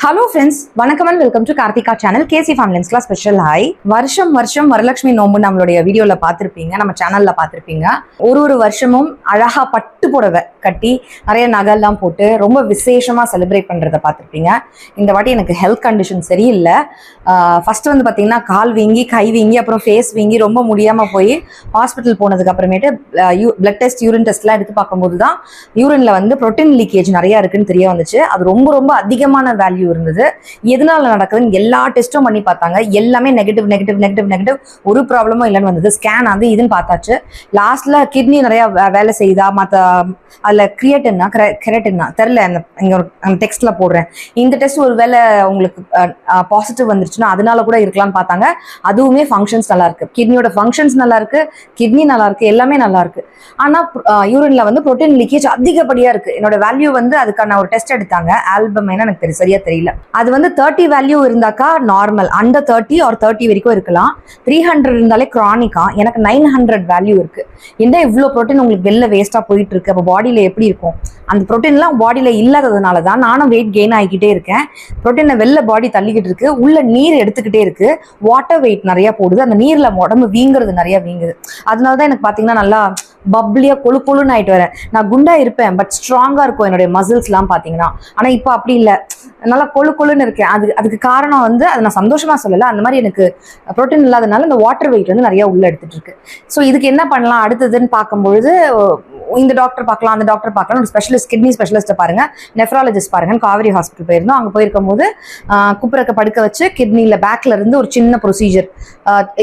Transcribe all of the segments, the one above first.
Hello friends, வணக்கம் and welcome to Karthika channel. கேசி ஃபேமிலிஸ்ல ஸ்பெஷல் ஹாய். வருஷம் வரலட்சுமி நோம்பு நம்மளுடைய வீடியோல பார்த்துருப்பீங்க, நம்ம சேனல்ல பார்த்துருப்பீங்க. ஒரு வருஷமும் அழகா பட்டு புடவை கட்டி நிறைய நகைலாம் போட்டு ரொம்ப விசேஷமா செலிப்ரேட் பண்றதை பார்த்துருப்பீங்க. இந்த வாட்டி எனக்கு ஹெல்த் கண்டிஷன் சரியில்லை. ஃபர்ஸ்ட் வந்து பார்த்தீங்கன்னா கால் வீங்கி, கை வீங்கி, அப்புறம் ஃபேஸ் வீங்கி ரொம்ப முடியாம போய் ஹாஸ்பிட்டல் போனதுக்கு அப்புறமேட்டு பிளட் டெஸ்ட், யூரின் டெஸ்ட்லாம் எடுத்து பார்க்கும்போது தான் யூரின்ல வந்து புரோட்டீன் லீக்கேஜ் நிறைய இருக்குன்னு தெரிய வந்துச்சு. அது ரொம்ப அதிகமான வேல்யூ இருந்தது. எதனால நடக்குதுன்னு எல்லா டெஸ்ட்டும் பண்ணி பார்த்தாங்க. எல்லாமே நெகட்டிவ், ஒரு ப்ராப்ளமும் இல்லைன்னு வந்தது. ஸ்கேன் அது இதுன்னு பார்த்தாச்சு. லாஸ்ட்ல கிட்னி நிறைய வேலை செய்யுதா, மற்ற அதில் கெரட்டினா தெரில. இங்கே ஒரு டெக்ஸ்ட்ல போடுறேன். இந்த டெஸ்ட் ஒரு வேலை உங்களுக்கு பாசிட்டிவ் வந்துருச்சுன்னா அதனால கூட இருக்கலாம்னு பார்த்தாங்க. அதுவுமே ஃபங்க்ஷன்ஸ் நல்லா இருக்கு. கிட்னியோட ஃபங்க்ஷன்ஸ் நல்லா இருக்கு, கிட்னி நல்லா இருக்கு, எல்லாமே நல்லா இருக்கு. ஆனால் யூரின்ல வந்து புரோட்டீன் லீக்கேஜ் அதிகப்படியா இருக்கு. என்னோட வேல்யூ வந்து அதுக்கான ஒரு டெஸ்ட் எடுத்தாங்க. ஆல்பம் எனக்கு சரியா தெரியல. அது வந்து 30 வேல்யூ இருந்தாக்கா நார்மல், அண்டர் 30 or 30 வரைக்கும் இருக்கலாம். 300 இருந்தாலே கிரானிக்கா. எனக்கு 900 வேல்யூ இருக்கு. என்ன இவ்வளோ ப்ரோட்டீன் உங்களுக்கு வெளில வேஸ்டா போயிட்டு இருக்கு? அப்போ பாடியில எப்படி இருக்கும்? அந்த ப்ரோட்டீன்லாம் பாடியில இல்லாததுனால தான் நானும் வெயிட் கெயின் ஆகிக்கிட்டே இருக்கேன். ப்ரோட்டீனை வெளில பாடி தள்ளிக்கிட்டு இருக்கு, உள்ள நீர் எடுத்துக்கிட்டே இருக்கு, வாட்டர் வெயிட் நிறைய போடுது, அந்த நீர்ல உடம்பு வீங்குறது நிறைய வீங்குது. அதனாலதான் எனக்கு பாத்தீங்கன்னா நல்லா பப்ளியா கொழுன்னு ஆயிட்டு வரேன். நான் குண்டா இருப்பேன், பட் ஸ்ட்ராங்கா இருக்கும் என்னுடைய மசில்ஸ் எல்லாம் பாத்தீங்கன்னா. ஆனா இப்போ அப்படி இல்லை, நல்லா கொழுன்னு இருக்கேன். அதுக்கு காரணம் வந்து அதை நான் சந்தோஷமா சொல்லல, அந்த மாதிரி எனக்கு ப்ரோட்டீன் இல்லாதனால இந்த வாட்டர் வெயிட் வந்து நிறைய உள்ள எடுத்துட்டு இருக்கு. ஸோ இதுக்கு என்ன பண்ணலாம் அடுத்ததுன்னு பார்க்கும்பொழுது, இந்த டாக்டர் பார்க்கலாம், அந்த டாக்டர் பார்க்கலாம், ஒரு ஸ்பெஷலிஸ்ட், கிட்னி ஸ்பெஷலிஸ்ட்டை பாருங்க, நெஃப்ராலஜிஸ்ட் பாருங்க. காவேரி ஹாஸ்பிட்டல் போயிருந்தோம். அங்கே போயிருக்கும் போது குப்புறக்க படுக்க வச்சு கிட்னியில் பேக்ல இருந்து ஒரு சின்ன ப்ரொசீஜர்,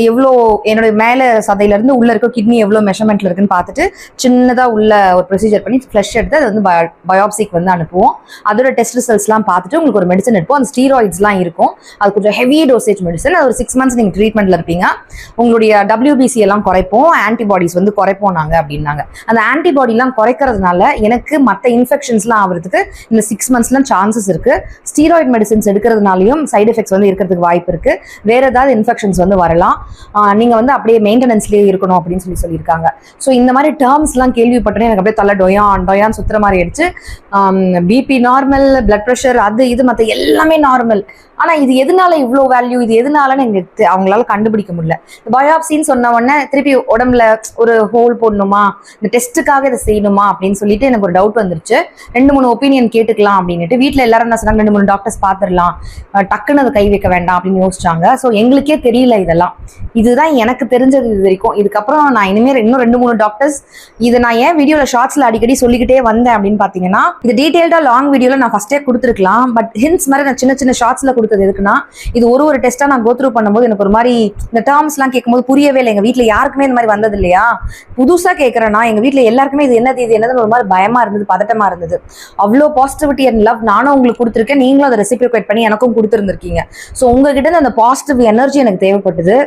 எவ்வளோ என்னுடைய மேலே சதையில இருந்து உள்ள இருக்க கிட்னி எவ்வளோ மெஷர்மெண்ட்ல இருக்குன்னு பார்த்துட்டு சின்னதாக உள்ள ஒரு ப்ரொசீஜர் பண்ணி ஃப்ளஷ் எடுத்து அது வந்து பயோப்சிக்கு வந்து அனுப்புவோம். அதோட டெஸ்ட் ரிசல்ட்ஸ்லாம் பார்த்துட்டு உங்களுக்கு ஒரு மெடிசன் எடுப்போம். அந்த ஸ்டீராய்ட்ஸ்லாம் இருக்கும், அது கொஞ்சம் ஹெவி டோசேஜ் மெடிசன். அது ஒரு 6 months நீங்கள் ட்ரீட்மெண்ட்ல இருப்பீங்க. உங்களுடைய WBC எல்லாம் குறைப்போம், ஆன்டிபாடிஸ் வந்து குறைப்போம் நாங்கள் அப்படின்னாங்க. அந்த ஆன்டிபாடிலாம் குறைக்கிறதுனால எனக்கு மற்ற இன்ஃபெக்ஷன்ஸ்லாம் ஆகிறதுக்கு இந்த 6 monthsலாம் சான்சஸ் இருக்கு. ஸ்டீராய்டு மெடிசன்ஸ் எடுக்கிறதுனாலையும் சைடு எஃபெக்ட்ஸ் வந்து இருக்கிறதுக்கு வாய்ப்பு இருக்கு. வேற ஏதாவது இன்ஃபெக்ஷன்ஸ் வந்து வரலாம். நீங்க வந்து அப்படியே மெயின்டெனன்ஸ்லேயே இருக்கணும் அப்படின்னு சொல்லியிருக்காங்க. ஸோ இந்த மாதிரி டேர்ம்ஸ்லாம் கேள்விப்பட்டேன். எனக்கு அப்படியே தலை டொயான் சுத்துற மாதிரி ஆயிடுச்சு. பிபி நார்மல், பிளட் ப்ரெஷர், அது இது மற்ற எல்லாமே நார்மல். ஆனா இது எதனால இவ்வளோ வேல்யூ, இது எதனாலன்னு எங்களுக்கு அவங்களால கண்டுபிடிக்க முடியல. பயாப்சின்னு சொன்ன உடனே திருப்பி உடம்புல ஒரு ஹோல் போடணுமா, இந்த டெஸ்ட்டுக்காக இதை செய்யணுமா அப்படின்னு சொல்லிட்டு எனக்கு ஒரு டவுட் வந்துருச்சு. 2-3 ஒப்பீனியன் கேட்டுக்கலாம் அப்படின்ட்டு வீட்டில் எல்லாரும் என்ன சொன்னாங்க, 2-3 டாக்டர்ஸ் பார்த்துடலாம், டக்குன்னு அதை கை வைக்க வேண்டாம் அப்படின்னு யோசிச்சாங்க. ஸோ எங்களுக்கே தெரியல இதெல்லாம். இதுதான் எனக்கு தெரிஞ்சது இது வரைக்கும். இதுக்கப்புறம் நான் இனிமேல் இன்னும் 2-3 டாக்டர்ஸ், இதை நான் ஏன் வீடியோல ஷார்ட்ஸ்ல அடிக்கடி சொல்லிக்கிட்டே வந்தேன் அப்படின்னு பாத்தீங்கன்னா, இது டீடைல்டா லாங் வீடியோல நான் ஃபர்ஸ்டே கொடுத்துருக்கலாம். பட் ஹிண்ட்ஸ் மாதிரி நான் சின்ன ஷார்ட்ஸ்ல கொடுத்தது எதுக்குன்னா, இது ஒரு டெஸ்டா நான் கோ த்ரூ பண்ணும்போது எனக்கு ஒரு மாதிரி இந்த டேர்ம்ஸ் எல்லாம் கேட்கும்போது புரியவே இல்லை. எங்க வீட்டுல யாருக்குமே இந்த மாதிரி வந்தது இல்லையா, புதுசா கேட்கறேன்னா எங்க வீட்டுல எல்லாருக்குமே இது என்னதுன்னு ஒரு மாதிரி பயமா இருந்தது, பதட்டமா இருந்தது. அவ்வளோ பாசிட்டிவிட்டி அண்ட் லவ் நானும் உங்களுக்கு கொடுத்துருக்கேன், நீங்களும் அதை ரெசிப்ரோகேட் பண்ணி எனக்கும் கொடுத்துருந்துருக்கீங்க. ஸோ உங்ககிட்ட அந்த பாசிட்டிவ் எனர்ஜி எனக்கு தேவைப்பட்டது.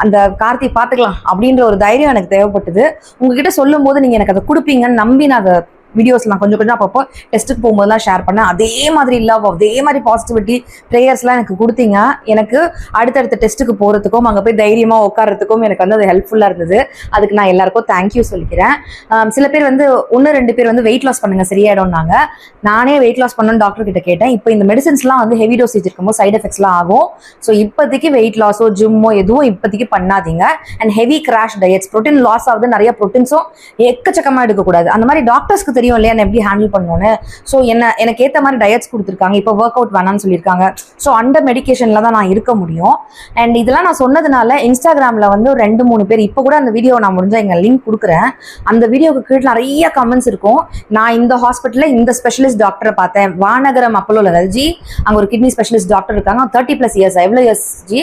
அந்த கார்த்தி பார்த்துக்கலாம் அப்படின்ற ஒரு தைரியம் எனக்கு தேவைப்பட்டது. உங்ககிட்ட சொல்லும் போது நீங்க எனக்கு அதை கொடுப்பீங்கன்னு நம்பி நான் அதை வீடியோஸ்லாம் கொஞ்சம் அப்பப்போ டெஸ்ட்டுக்கு போகும்போதுலாம் ஷேர் பண்ணேன். அதே மாதிரி லவ், அதே மாதிரி பாசிட்டிவிட்டி ப்ரேயர்ஸ்லாம் எனக்கு கொடுத்தீங்க. எனக்கு அடுத்தடுத்த டெஸ்ட்டுக்கு போகிறதுக்கும் அங்கே போய் தைரியமாக உட்காரத்துக்கும் எனக்கு வந்து அது ஹெல்ப்ஃபுல்லாக இருந்தது. அதுக்கு நான் எல்லாருக்கும் தேங்க்யூ சொல்லிக்கிறேன். சில பேர் வந்து 1-2 பேர் வந்து வெயிட் லாஸ் பண்ணுங்க சரியாயிடும்னாங்க. நானே வெயிட் லாஸ் பண்ணணும்னு டாக்டர் கிட்ட கேட்டேன். இப்போ இந்த மெடிசன்ஸ்லாம் வந்து ஹெவி டோசேஜ் இருக்கும்போது சைட் எஃபெக்ட்ஸ்லாம் ஆகும். ஸோ இப்போதைக்கு வெயிட் லாஸோ ஜிம்மோ எதுவும் இப்போதைக்கு பண்ணாதீங்க. And heavy crash diets, protein loss ஆகுது, நிறைய ப்ரோட்டீன்ஸும் எக்கச்சக்கமாக எடுக்கக்கூடாது. அந்த மாதிரி டாக்டர்ஸ்க்கு தெரியும் இல்லையா எப்படி ஹேண்டில் பண்ணணும்னு. ஸோ எனக்கு ஏற்ற மாதிரி டயட்ஸ் கொடுத்துருக்காங்க. இப்போ ஒர்க் அவுட் வேணாம்னு சொல்லியிருக்காங்க. ஸோ அண்டர் மெடிக்கேஷன்ல தான் நான் இருக்க முடியும். அண்ட் இதெல்லாம் நான் சொன்னதுனால இன்ஸ்டாகிராமில் வந்து 2-3 பேர், இப்போ கூட அந்த வீடியோ நான் முடிஞ்சா எங்க லிங்க் கொடுக்குறேன், அந்த வீடியோக்கு கீழே நிறைய கமெண்ட்ஸ் இருக்கும். நான் இந்த ஹாஸ்பிட்டலில் இந்த ஸ்பெஷலிஸ்ட் டாக்டரை பார்த்தேன், வானகரம் அப்போலோல ஜி, அங்கே ஒரு கிட்னி ஸ்பெஷலிஸ்ட் டாக்டர் இருக்காங்க. 30+ இயர்ஸ், எவ்வளோ years G?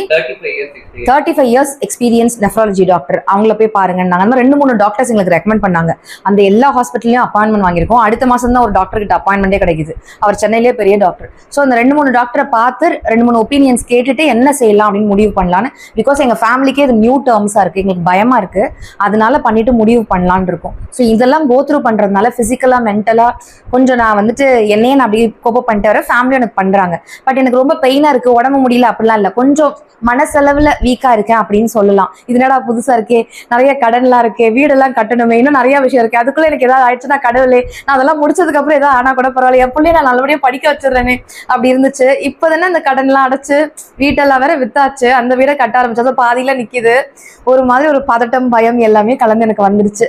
35 years experience nephrology doctor. அவங்கள போய் பாருங்க. நாங்கள் 2-3 டாக்டர்ஸ் எங்களுக்கு ரெக்கமெண்ட் பண்ணாங்க. அந்த எல்லா ஹாஸ்பிட்டல்லையும் அப்பாயின்மெண்ட் வாங்கியிருக்கோம். அடுத்த மாசம் தான் ஒரு டாக்டர் கிட்ட அப்பாயின்மெண்டே கிடைக்குது. அவர் சென்னையிலேயே பெரிய டாக்டர். ஸோ அந்த 2-3 டாக்டரை பார்த்து 2-3 ஒப்பீனியன்ஸ் கேட்டுட்டு என்ன செய்யலாம் அப்படின்னு முடிவு பண்ணலான்னு. பிகாஸ் எங்க ஃபேமிலிக்கே இது நியூ டேர்ம்ஸா இருக்கு, எங்களுக்கு பயமா இருக்கு, அதனால பண்ணிட்டு முடிவு பண்ணலான்னு இருக்கும். ஸோ இதெல்லாம் கோ த்ரூ பண்றதுனால பிசிக்கலா மென்டலா கொஞ்சம் நான் வந்துட்டு என்னையே நான் அப்படி கோப்ப பண்ணிட்டு வர, ஃபேமிலி எனக்கு பண்றாங்க. பட் எனக்கு ரொம்ப பெயினா இருக்கு, உடம்பு முடியல அப்படிலாம் இல்லை, கொஞ்சம் மனசளவுல வீக்கா இருக்கேன் அப்படின்னு சொல்லலாம். இதனடா புதுசா இருக்கே, நிறைய கடன்லாம் இருக்கு, வீடெல்லாம் கட்டணுமே, இன்னும் நிறைய விஷயம் இருக்கு, அதுக்குள்ள எனக்கு ஏதாவது ஆயிடுச்சுன்னா கடவுளே நான் அதெல்லாம் முடிச்சதுக்கு அப்புறம் ஏதோ ஆனா கூட பரவாயில்ல, என் பிள்ளைய நான் நல்லபடியா படிக்க வச்சிடுறேனே அப்படி இருந்துச்சு. இப்பதானே அந்த கடன் எல்லாம் அடைச்சு வீட்டெல்லாம் வேற வித்தாச்சு, அந்த வீடை கட்ட ஆரம்பிச்சது பாதியில நிக்குது. ஒரு மாதிரி ஒரு பதட்டம், பயம் எல்லாமே கலந்து எனக்கு வந்துருச்சு.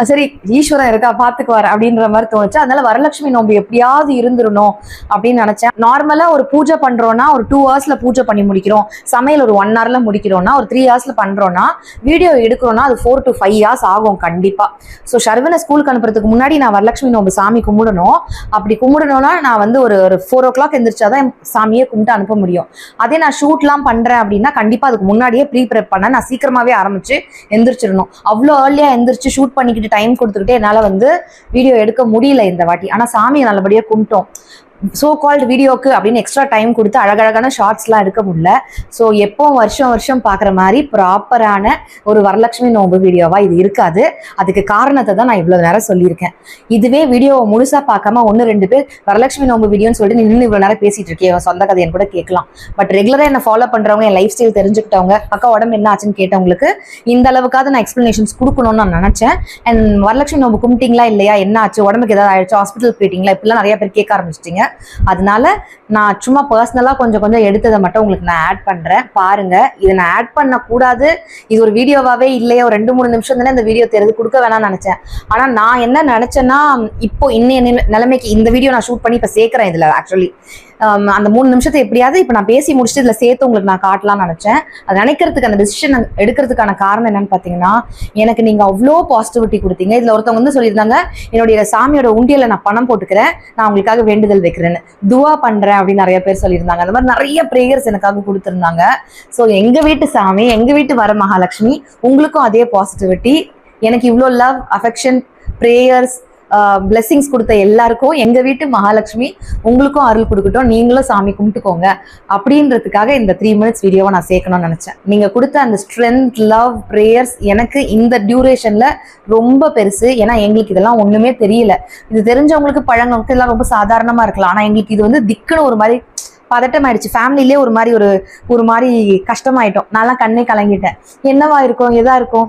சரி ஈஸ்வரன் இருக்கா பாத்துக்குவாரு அப்படின்ற மாதிரி தோணுச்சு. அதனால வரலட்சுமி நோம்பு எப்படியாவது இருந்துடணும் அப்படின்னு நினைச்சேன். நார்மலா ஒரு பூஜை பண்றோம்னா ஒரு 2 ஹவர்ஸ்ல பூஜை பண்ணி முடிக்கிறோம், சமையல் ஒரு 1 ஹவர்ல முடிக்கிறோம்னா, ஒரு 3 ஹவர்ஸ்ல பண்றோம்னா, வீடியோ எடுக்கிறோம்னா அது 4 to 5 ஹவர்ஸ் ஆகும் கண்டிப்பா. ஸோ ஷர்வனை ஸ்கூலுக்கு அனுப்புறதுக்கு முன்னாடி நான் வரலட்சுமி நோம்பு சாமி கும்பிடணும். அப்படி கும்பிடணும்னா நான் வந்து ஒரு 4 o'clock எந்திரிச்சாதான் சாமியை கும்பிட்டு அனுப்ப முடியும். அதே நான் ஷூட்லாம் பண்றேன் அப்படின்னா கண்டிப்பா அதுக்கு முன்னாடியே ப்ரீ ப்ரெப் பண்ண நான் சீக்கிரமாவே ஆரம்பிச்சு எந்திரிச்சிடணும். அவ்வளோ ஏர்லியா எந்திரிச்சு ஷூட் பண்ணிக்கிட்டு டைம் கொடுத்துக்கிட்டே என்னால வந்து வீடியோ எடுக்க முடியல இந்த வாட்டி. ஆனா சாமியை நல்லபடியா கும்பிட்டோம். சோ கால்டு வீடியோக்கு அப்படின்னு எக்ஸ்ட்ரா டைம் கொடுத்து அழகழகான ஷார்ட்ஸ்லாம் எடுக்க முடியல. ஸோ எப்போ வருஷம் வருஷம் பார்க்குற மாதிரி ப்ராப்பரான ஒரு வரலட்சுமி நோம்பு வீடியோவா இது இருக்காது. அதுக்கு காரணத்தை தான் நான் இவ்வளோ நேரம் சொல்லியிருக்கேன். இதுவே வீடியோவை முழுசா பார்க்காம 1-2 பேர் வரலட்சுமி நோம்பு வீடியோன்னு சொல்லிட்டு நின்று இவ்வளோ நேரம் பேசிட்டு இருக்கேன், சொந்த கதையன்னு கூட கேட்கலாம். பட் ரெகுலராக என்ன ஃபாலோ பண்றவங்க, என் லைஃப் ஸ்டைல் தெரிஞ்சுக்கிட்டவங்க, அக்கா உடம்பு என்ன ஆச்சுன்னு கேட்டவங்களுக்கு இந்த அளவுக்காவது நான் எக்ஸ்பிளனேஷன்ஸ் கொடுக்கணும்னு நான் நினைச்சேன். அண்ட் வரலட்சுமி நோம்பு கும்பிட்டீங்களா இல்லையா, என்ன ஆச்சு, உடம்புக்கு ஏதாவது ஆயிடுச்சு, ஹாஸ்பிட்டல் போயிட்டீங்களா, இப்படிலாம் நிறைய பேர் கேட்க ஆரம்பிச்சிட்டீங்க. அதனால நான் சும்மா பர்சனலா கொஞ்சம் எடுத்ததை மட்டும் உங்களுக்கு நான் ஆட் பண்றேன், பாருங்க. இதை நான் ஆட் பண்ண கூடாது, இது ஒரு வீடியோவாவே இல்லையா, ஒரு 2-3 நிமிஷம் தானே இந்த வீடியோ தெரிஞ்சு கொடுக்க வேணாம்னு நினைச்சேன். ஆனா நான் என்ன நினைச்சேன்னா, இப்போ இன்னைய நிலைமைக்கு இந்த வீடியோ நான் ஷூட் பண்ணி இப்ப சேர்க்கிறேன் இதுல. ஆக்சுவலி அந்த 3 நிமிஷத்தை எப்படியாவது இப்ப நான் பேசி முடிச்சுட்டு இதுல சேர்த்து உங்களுக்கு நான் காட்டலாம்னு நினைச்சேன். அது நினைக்கிறதுக்கு, அந்த டிசிஷன் எடுக்கிறதுக்கான காரணம் என்னன்னு பாத்தீங்கன்னா, எனக்கு நீங்க அவ்வளோ பாசிட்டிவிட்டி கொடுத்தீங்க. இதுல ஒருத்தவங்க வந்து சொல்லியிருந்தாங்க, என்னுடைய சாமியோட உண்டியல நான் பணம் போட்டுக்கிறேன், நான் உங்களுக்காக வேண்டுதல் வைக்கிறேன்னு, துவா பண்றேன் அப்படின்னு நிறைய பேர் சொல்லியிருந்தாங்க. அந்த மாதிரி நிறைய ப்ரேயர்ஸ் எனக்காக கொடுத்துருந்தாங்க. ஸோ எங்க வீட்டு சாமி, எங்க வீட்டு வர மகாலட்சுமி, உங்களுக்கும் அதே பாசிட்டிவிட்டி, எனக்கு இவ்வளோ லவ், அஃபெக்ஷன், ப்ரேயர்ஸ், பிளெஸிங்ஸ் கொடுத்த எல்லாருக்கும் எங்க வீட்டு மகாலட்சுமி உங்களுக்கும் அருள் கொடுக்கட்டும், நீங்களும் சாமி கும்பிட்டுக்கோங்க அப்படின்றதுக்காக இந்த 3 minutes வீடியோவை நான் சேர்க்கணும்னு நினைச்சேன். நீங்க கொடுத்த அந்த ஸ்ட்ரென்த், லவ், ப்ரேயர்ஸ் எனக்கு இந்த டியூரேஷன்ல ரொம்ப பெருசு. ஏன்னா எங்களுக்கு இதெல்லாம் ஒண்ணுமே தெரியல. இது தெரிஞ்சவங்களுக்கு, பழங்களுக்கு இதெல்லாம் ரொம்ப சாதாரணமா இருக்கலாம். ஆனா எங்களுக்கு இது வந்து திக்குன்னு ஒரு மாதிரி பதட்டம் ஆயிடுச்சு. ஃபேமிலிலே ஒரு மாதிரி கஷ்டமாயிட்டோம். நான்லாம் கண்ணே கலங்கிட்டேன். என்னவா இருக்கும், எதா இருக்கும்,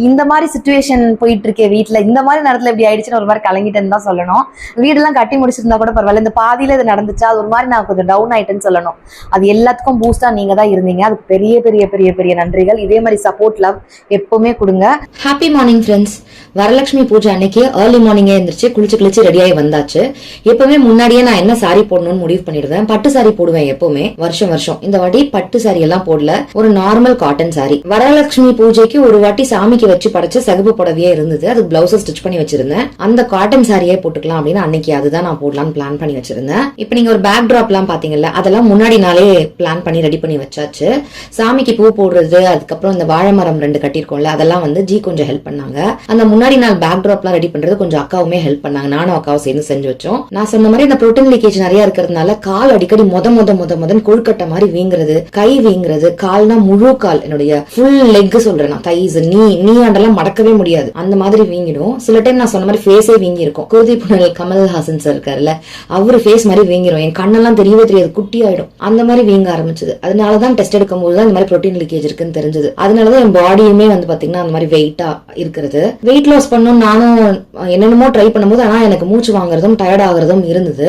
இந்த மாதிரி சுச்சுவேஷன் போயிட்டு இருக்கேன் வீட்டுல, இந்த மாதிரி நேரத்துல இப்படி ஆயிடுச்சுன்னு ஒரு மாதிரி கலங்கிட்டேன்னு தான் சொல்லணும். வீடெல்லாம் கட்டி முடிச்சிருந்தா கூட பரவாயில்ல, இந்த பாதியில இது நடந்துச்சா, அது ஒரு மாதிரி நான் கொஞ்சம் டவுன் ஆயிட்டேன்னு சொல்லணும். அது எல்லாத்துக்கும் பூஸ்டா நீங்க தான் இருந்தீங்க. அதுக்கு பெரிய பெரிய பெரிய பெரிய நன்றிகள். இதே மாதிரி சப்போர்ட், லவ் எப்பவுமே கொடுங்க. Happy morning friends. வரலட்சுமி பூஜை அன்னைக்கு ஏர்லி மார்னிங்கே எழுந்திரிச்சு குளிச்சு ரெடியாகி வந்தாச்சு. எப்பவுமே முன்னாடியே நான் என்ன சாரி போடணும்னு முடிவு பண்ணிடுவேன். பட்டு சாரி போடுவேன் எப்பவுமே, வருஷம் வருஷம். இந்த வாட்டி பட்டு சாரி எல்லாம் போடல, ஒரு நார்மல் காட்டன் சாரி. வரலட்சுமி பூஜைக்கு ஒரு வாட்டி சாமிக்கு வச்சு படைச்ச சகப்பு புடவையே இருந்தது, அது பிளவுஸ் ஸ்டிச் பண்ணி வச்சிருந்தேன். அந்த காட்டன் சாரியே போட்டுக்கலாம் அப்படின்னு அன்னைக்கு அதுதான் நான் போடலாம்னு பிளான் பண்ணி வச்சிருந்தேன். இப்ப நீங்க ஒரு பேக் டிராப் எல்லாம் பாத்தீங்கல்ல, அதெல்லாம் முன்னாடி நாளே பிளான் பண்ணி ரெடி பண்ணி வச்சாச்சு. சாமிக்கு பூ போடுறது, அதுக்கப்புறம் இந்த வாழை மரம் 2 கட்டிருக்கோம்ல, அதெல்லாம் வந்து ஜி கொஞ்சம் ஹெல்ப் பண்ணாங்க. அந்த முன்னாடி நாள் பேக் டிராப் எல்லாம் ரெடி பண்றது கொஞ்சம் அக்காவுமே ஹெல்ப் பண்ணாங்க. நானும் அக்காவும் சேர்ந்து செஞ்சு வச்சோம். நான் சொன்ன மாதிரி இந்த புரோட்டீன் லீக்கேஜ் நிறைய இருக்கிறதுனால கால் அடிக்கடி மொதன் கொழுக்கட்டை மாதிரி வீங்குறது, கை வீங்குறது, கால்னா முழு கால், என்னுடைய ஃபுல் லெக் சொல்றேன் நான், தைஸ், நீ ஆண்டெல்லாம் மடக்கவே முடியாது, அந்த மாதிரி வீங்கிடும். சில டைம் நான் சொன்ன மாதிரி ஃபேஸே வீங்கி இருக்கும். குருதி புனல் கமல்ஹாசன் சார் இருக்காருல்ல, அவரு ஃபேஸ் மாதிரி வீங்கிரும். என் கண்ணெல்லாம் தெரியவே தெரியாது, குட்டி ஆயிடும். அந்த மாதிரி வீங்க ஆரம்பிச்சது. அதனாலதான் டெஸ்ட் எடுக்கும் போதுதான் இந்த மாதிரி புரோட்டீன் லீக்கேஜ் இருக்குன்னு தெரிஞ்சது. அதனாலதான் என் பாடியுமே வந்து பாத்தீங்கன்னா அந்த மாதிரி வெயிட்டா இருக்கிறது. வெயிட் லாஸ் பண்ணணும் நானும் என்னென்னமோ ட்ரை பண்ணும்போது, ஆனா எனக்கு மூச்சு வாங்குறதும் டயர்ட் ஆகுறதும் இருந்தது.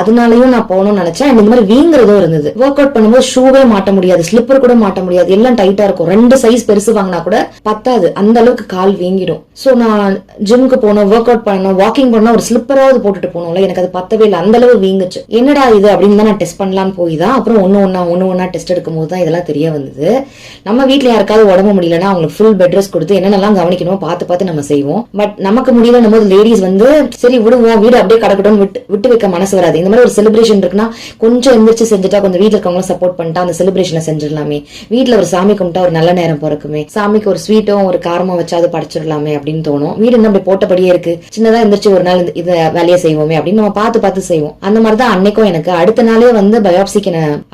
அதனாலயும் நான் போகணும்னு நினைச்சேன். இந்த மாதிரி வீங்குறதும் இருந்தது. ஒர்க் அவுட் பண்ணும்போது ஷூவே மாட்ட முடியாது, ஸ்லிப்பர் கூட மாட்ட முடியாது, எல்லாம் டைட்டா இருக்கும். 2 சைஸ் பெருசு வாங்கினா கூட பத்தாது, அந்த அளவுக்கு கால் வீங்கிடும். சோ நான் ஜிம்க்கு போனோம், ஒர்க் அவுட் பண்ணணும், வாக்கிங் பண்ணா ஒரு ஸ்லிப்பராவது போட்டுட்டு போனோம்ல, எனக்கு அது பத்தவே இல்லை, அந்த அளவு வீங்குச்சு. என்னடா இது அப்படின்னு தான் நான் டெஸ்ட் பண்ணலான்னு போய் தான் அப்புறம் ஒன்னு டெஸ்ட் எடுக்கும் போது தான் இதெல்லாம் தெரிய வந்தது. நம்ம வீட்டுல யாருக்காவது உடம்பு முடியலன்னா அவங்களுக்கு ஃபுல் பெட் ரெஸ்ட் கொடுத்து என்னென்னலாம் கவனிக்கணுமோ பார்த்து நம்ம செய்வோம். பட் நமக்கு முடியலன்னும் போது லேடிஸ் வந்து சரி விடுவோம், வீடு அப்படியே கடக்கட்டும் விட்டு வைக்க மனசு வராது. இந்த மாதிரி ஒரு செலிப்ரேஷன் இருக்குன்னா கொஞ்சம் எந்திரிச்சு செஞ்சுட்டா, கொஞ்சம் வீட்டுல இருக்கவங்களும் சப்போர்ட் பண்ணிட்டா அந்த செலிப்ரேஷனை செஞ்சிடலாமே, வீட்டுல ஒரு சாமி கும்பிட்டா ஒரு நல்ல நேரம் பிறக்குமே, சாமிக்கு ஒரு ஸ்வீட்டும் ஒரு காரமும் வச்சாது படைச்சிடலாமே அப்படின்னு தோணும். வீடு என்ன அப்படி போட்டபடியே இருக்கு, சின்னதா எந்திரிச்சு ஒரு நாள் இதை வேலையை செய்வோமே அப்படின்னு நம்ம பார்த்து செய்வோம். அந்த மாதிரிதான் அன்னைக்கும் எனக்கு அடுத்த நாளே வந்து பயாப்சிக்கு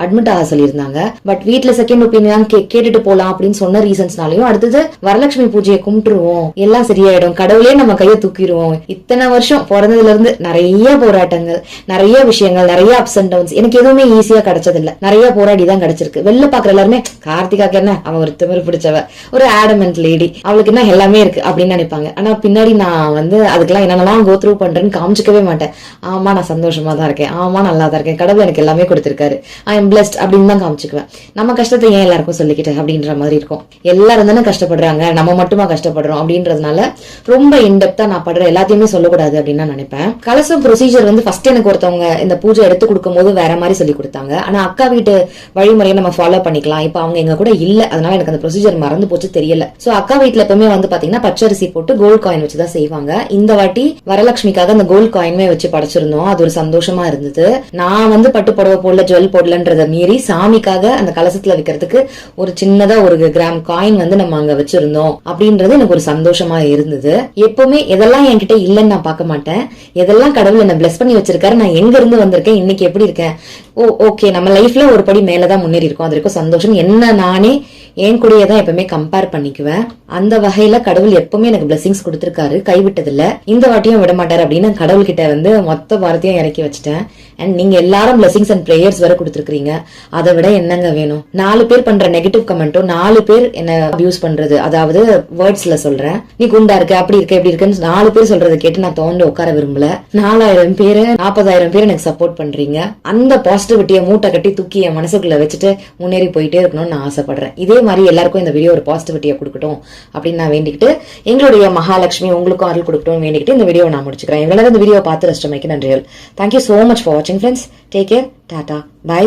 அட்மிட் ஆக சொல்லியிருந்தாங்க. பட் வீட்டுல செகண்ட் ஒப்பீனியன் கேட்டுட்டு போலாம் அப்படின்னு சொன்ன ரீசன்ஸ்னாலையும் அடுத்தது வரலட்சுமி பூஜையை கும்பிட்டுருவோம், எல்லாம் சரியாயிடும், கடவுளே நம்ம கையை தூக்கிடுவோம். இத்தனை வருஷம் பிறந்ததுல இருந்து நிறைய போராட்டங்கள், நிறைய விஷயங்கள், நிறைய அப்ஸ் அண்ட் டவுன்ஸ், இன்ஃபுளுன்ஸ் எனக்கு எதுவுமே ஈஸியா கிடைச்சது இல்ல. நிறைய போராடி தான் கிடைச்சிருக்கு. வெளில பாக்குற எல்லாருமே கார்த்திகாக்கு என்ன அவ ஒரு திமிரு பிடிச்சவ, ஒரு ஆடமெண்ட் லேடி, அவளுக்கு என்ன எல்லாமே இருக்கு அப்படின்னு நினைப்பாங்க. ஆனா பின்னாடி நான் வந்து அதுக்கெல்லாம் என்னென்னலாம் கோ த்ரூ பண்றேன்னு காமிச்சிக்கவே மாட்டேன். ஆமா நான் சந்தோஷமா தான் இருக்கேன், ஆமா நல்லா தான் இருக்கேன், கடவுள் எனக்கு எல்லாமே கொடுத்திருக்காரு, ஐ எம் பிளஸ்ட் அப்படின்னு தான் காமிச்சுக்குவேன். நம்ம கஷ்டத்தை ஏன் எல்லாருக்கும் சொல்லிக்கிட்டு அப்படின்ற மாதிரி இருக்கும். எல்லாரும் தானே கஷ்டப்படுறாங்க, நம்ம மட்டுமா கஷ்டப்படுறோம் அப்படின்றதுனால ரொம்ப இன்டெப்தா நான் படுற எல்லாத்தையுமே சொல்லக்கூடாது அப்படின்னு நான் நினைப்பேன். கலசம் ப்ரொசீஜர் வந்து ஃபர்ஸ்ட் எனக்கு ஒருத்தவங்க இந்த பூஜை எடுத்து கொடுக்கும் போது வேற மாதிரி சொல்லி கொடுத்தாங்க. ஆனா அக்கா வீட்டு வழிமுறையை நம்ம ஃபாலோ பண்ணிக்கலாம். இப்ப அவங்க எங்க கூட இல்ல, அதனால எனக்கு அந்த ப்ரொசீஜர் மறந்து போச்சு, தெரியல. சோ அக்கா வீட்டுல எப்பவுமே வந்து பாத்தீங்கன்னா பச்சரிசி போட்டு கோல்ட் காயின் வச்சுதான் செய்வாங்க. இந்த வாட்டி வரலட்சுமிக்காக அந்த கோல்ட் காயின்மே வச்சு படைச்சிருந்தோம். அது ஒரு சந்தோஷமா இருந்தது. நான் வந்து பட்டு புடவை போடல, ஜுவல் போடலன்றத மீறி சாமிக்காக அந்த கலசத்துல வைக்கிறதுக்கு ஒரு சின்னதா 1 கிராம் காயின் வந்து நம்ம அங்க வச்சிருந்தோம் அப்படின்றது எனக்கு ஒரு சந்தோஷமா இருந்தது. எப்பவுமே எதெல்லாம் என்கிட்ட இல்லன்னு நான் பார்க்க மாட்டேன், எதெல்லாம் கடவுள் என்ன பிளஸ் பண்ணி வச்சிருக்காரு, நான் எங்க இருந்து வந்திருக்கேன், இன்னைக்கு எப்படி இருக்கேன், ஓகே நம்ம லைஃப்ல ஒரு படி மேலதான் முன்னேறி இருக்கோம், அது வரைக்கும் சந்தோஷம். என்ன நானே என் கூடயே தான் எப்பவுமே கம்பேர் பண்ணிக்குவேன். அந்த வகையில கடவுள் எப்பவுமே எனக்கு பிளெஸிங்ஸ் கொடுத்திருக்காரு, கைவிட்டது இல்ல. இந்த வாட்டியும் விட மாட்டாரு அப்படின்னு கடவுள் கிட்ட வந்து மொத்த வாரத்தையும் இறக்கி வச்சுட்டேன். அண்ட் நீங்க எல்லாரும் பிளெஸிங்ஸ் அண்ட் பிரேயர்ஸ் வர கொடுத்துருக்கீங்க, அதை விட என்னங்க வேணும்? 4 பேர் பண்ற நெகட்டிவ் கமெண்ட்டும் 4 பேர் என்ன அபியூஸ் பண்றது, அதாவது வேர்ட்ஸ்ல சொல்றேன், நீ குண்டா இருக்க, அப்படி இருக்க, எப்படி இருக்குன்னு 4 பேர் சொல்றதை கேட்டு நான் தோண்டு உட்கார விரும்பல. 4000 பேரு 40,000 பேர் எனக்கு சப்போர்ட் பண்றீங்க. அந்த பாசிட்டிவிட்டியை மூட்டை கட்டி தூக்கி என் மனசுக்குள்ள வச்சுட்டு முன்னேறி போயிட்டே இருக்கணும்னு நான் ஆசைப்படுறேன். இதே மாதிரி எல்லாருக்கும் இந்த வீடியோ ஒரு பாசிட்டிவிட்டியை கொடுக்கட்டும் அப்படின்னு நான் வேண்டிக்கிட்டு, எங்களுடைய மகாலட்சுமி உங்களுக்கும் அருள் கொடுக்கட்டும் வேண்டிக்கிட்டு இந்த வீடியோ நான் முடிச்சுக்கிறேன். இவ்வளவு இந்த வீடியோ பார்த்து ரசிச்சமைக்கு நன்றிகள். தேங்க்யூ சோ மச் ஃபார் வாட்சிங் friends. Take care, tata, by.